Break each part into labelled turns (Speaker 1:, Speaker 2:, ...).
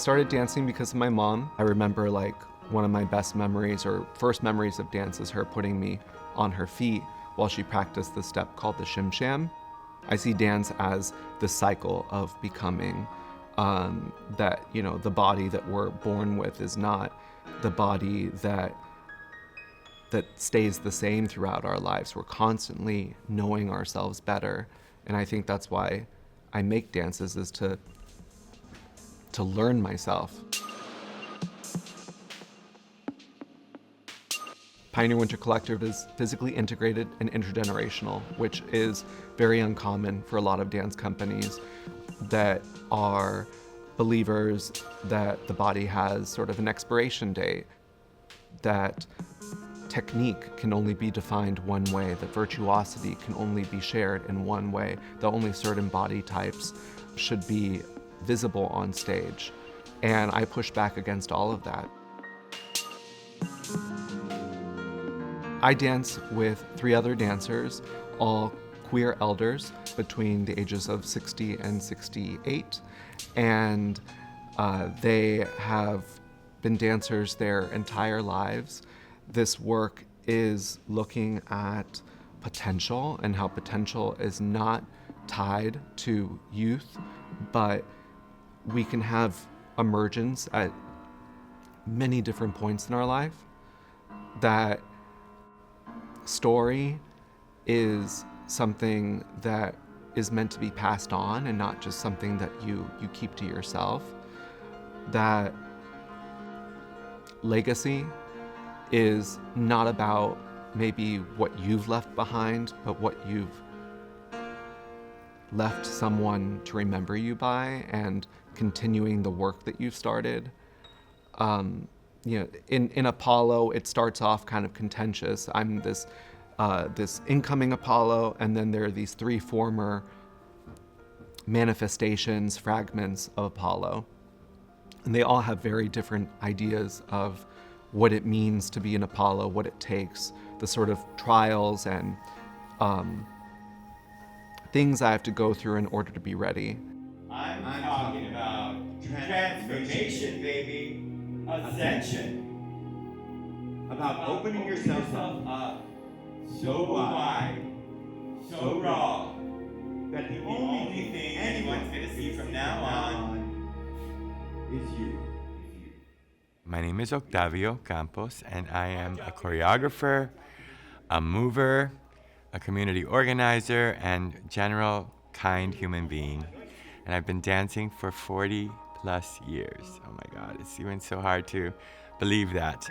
Speaker 1: started dancing because of my mom. I remember like one of my best memories or first memories of dance is her putting me on her feet while she practiced the step called the shim sham. I see dance as the cycle of becoming, that, you know, the body that we're born with is not the body that stays the same throughout our lives. We're constantly knowing ourselves better. And I think that's why I make dances, is to learn myself. Pioneer Winter Collective is physically integrated and intergenerational, which is very uncommon for a lot of dance companies that are believers that the body has sort of an expiration date, that technique can only be defined one way, that virtuosity can only be shared in one way, that only certain body types should be visible on stage. And I push back against all of that. I dance with 3 other dancers, all queer elders between the ages of 60 and 68. And they have been dancers their entire lives. This work is looking at potential and how potential is not tied to youth, but we can have emergence at many different points in our life. That story is something that is meant to be passed on and not just something that you keep to yourself. That legacy is not about maybe what you've left behind, but what you've left someone to remember you by, and continuing the work that you've started. You know, in Apollo, it starts off kind of contentious. I'm this incoming Apollo, and then there are these 3 former manifestations, fragments of Apollo. And they all have very different ideas of what it means to be an Apollo, what it takes, the sort of trials and things I have to go through in order to be ready.
Speaker 2: I'm talking about transformation, baby. Ascension. About opening yourself up so wide, so raw, that the only thing anyone's gonna see from now on is you.
Speaker 3: My name is Octavio Campos, and I am a choreographer, a mover, a community organizer, and general kind human being. And I've been dancing for 40 plus years. Oh my God, it's even so hard to believe that.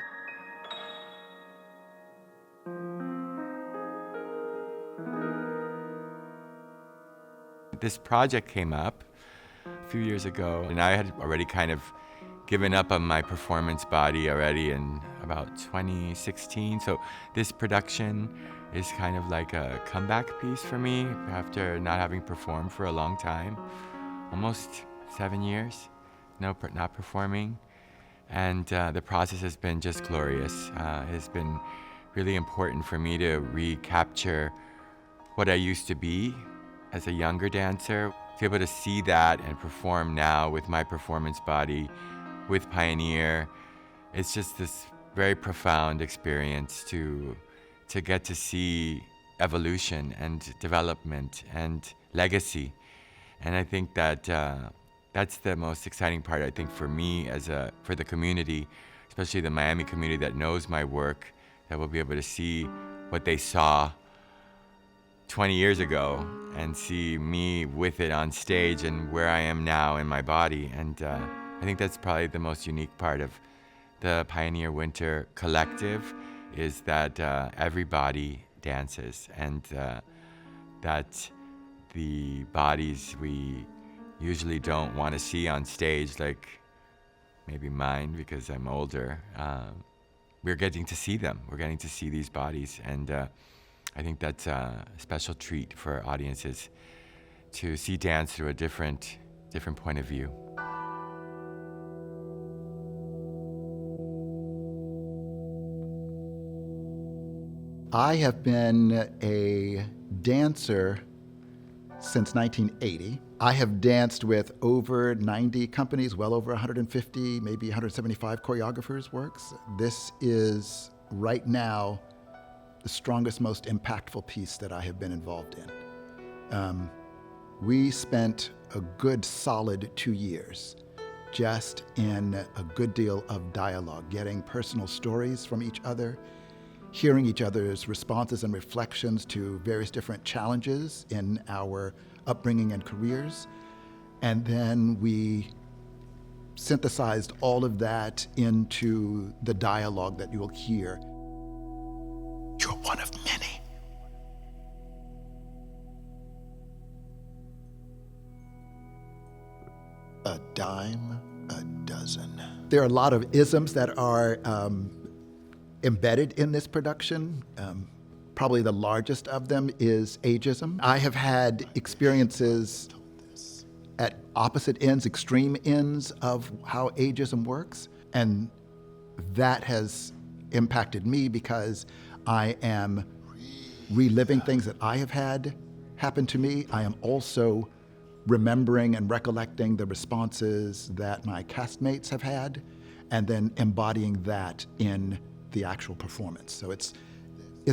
Speaker 3: This project came up a few years ago, and I had already kind of given up on my performance body already in about 2016. So this production is kind of like a comeback piece for me after not having performed for a long time, almost 7 years, not performing. And the process has been just glorious. It has been really important for me to recapture what I used to be as a younger dancer, to be able to see that and perform now with my performance body, with Pioneer. It's just this very profound experience to get to see evolution and development and legacy. And I think that that's the most exciting part, I think, for me for the community, especially the Miami community that knows my work, that will be able to see what they saw 20 years ago and see me with it on stage and where I am now in my body. And I think that's probably the most unique part of the Pioneer Winter Collective, is that everybody dances, and that the bodies we usually don't want to see on stage, like maybe mine because I'm older, we're getting to see them. We're getting to see these bodies, and I think that's a special treat for audiences to see dance through a different point of view.
Speaker 4: I have been a dancer since 1980. I have danced with over 90 companies, well over 150, maybe 175 choreographers' works. This is, right now, the strongest, most impactful piece that I have been involved in. We spent a good solid 2 years just in a good deal of dialogue, getting personal stories from each other, hearing each other's responses and reflections to various different challenges in our upbringing and careers. And then we synthesized all of that into the dialogue that you will hear. You're one of many. A dime a dozen. There are a lot of isms that are embedded in this production. Probably the largest of them is ageism. I have had experiences at opposite ends, extreme ends of how ageism works, and that has impacted me because I am reliving things that I have had happen to me. I am also remembering and recollecting the responses that my castmates have had, and then embodying that in the actual performance. So it's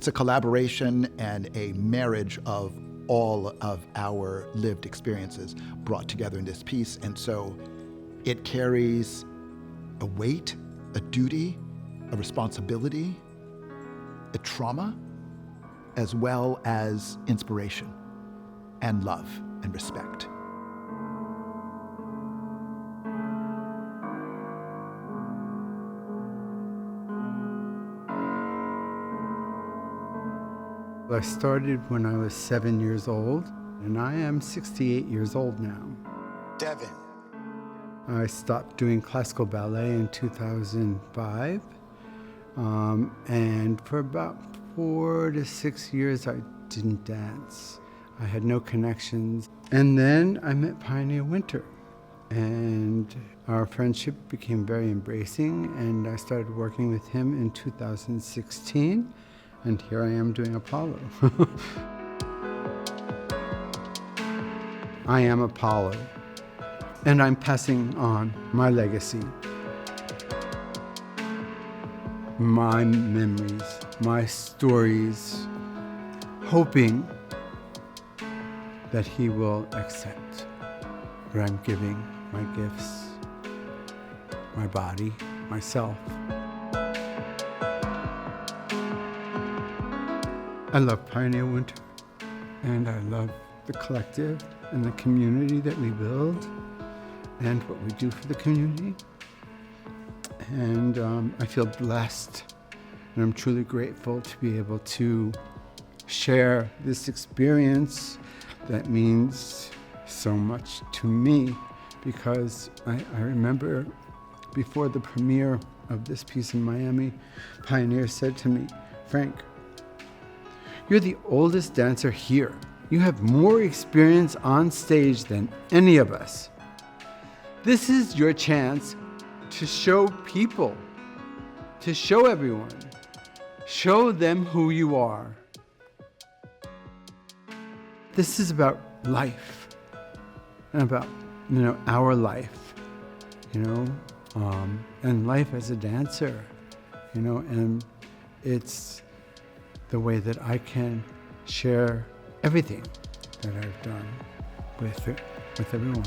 Speaker 4: a collaboration and a marriage of all of our lived experiences brought together in this piece. And so it carries a weight, a duty, a responsibility, a trauma, as well as inspiration and love and respect.
Speaker 5: I started when I was 7 years old, and I am 68 years old now.
Speaker 4: Devin.
Speaker 5: I stopped doing classical ballet in 2005, and for about 4 to 6 years I didn't dance. I had no connections. And then I met Pioneer Winter, and our friendship became very embracing, and I started working with him in 2016. And here I am doing Apollo. I am Apollo, and I'm passing on my legacy, my memories, my stories, hoping that he will accept that I'm giving my gifts, my body, myself. I love Pioneer Winter, and I love the collective and the community that we build and what we do for the community. And I feel blessed, and I'm truly grateful to be able to share this experience that means so much to me, because I remember before the premiere of this piece in Miami, Pioneer said to me, "Frank, you're the oldest dancer here. You have more experience on stage than any of us. This is your chance to show people, to show everyone, show them who you are." This is about life, and about, our life, and life as a dancer, and it's the way that I can share everything that I've done with everyone.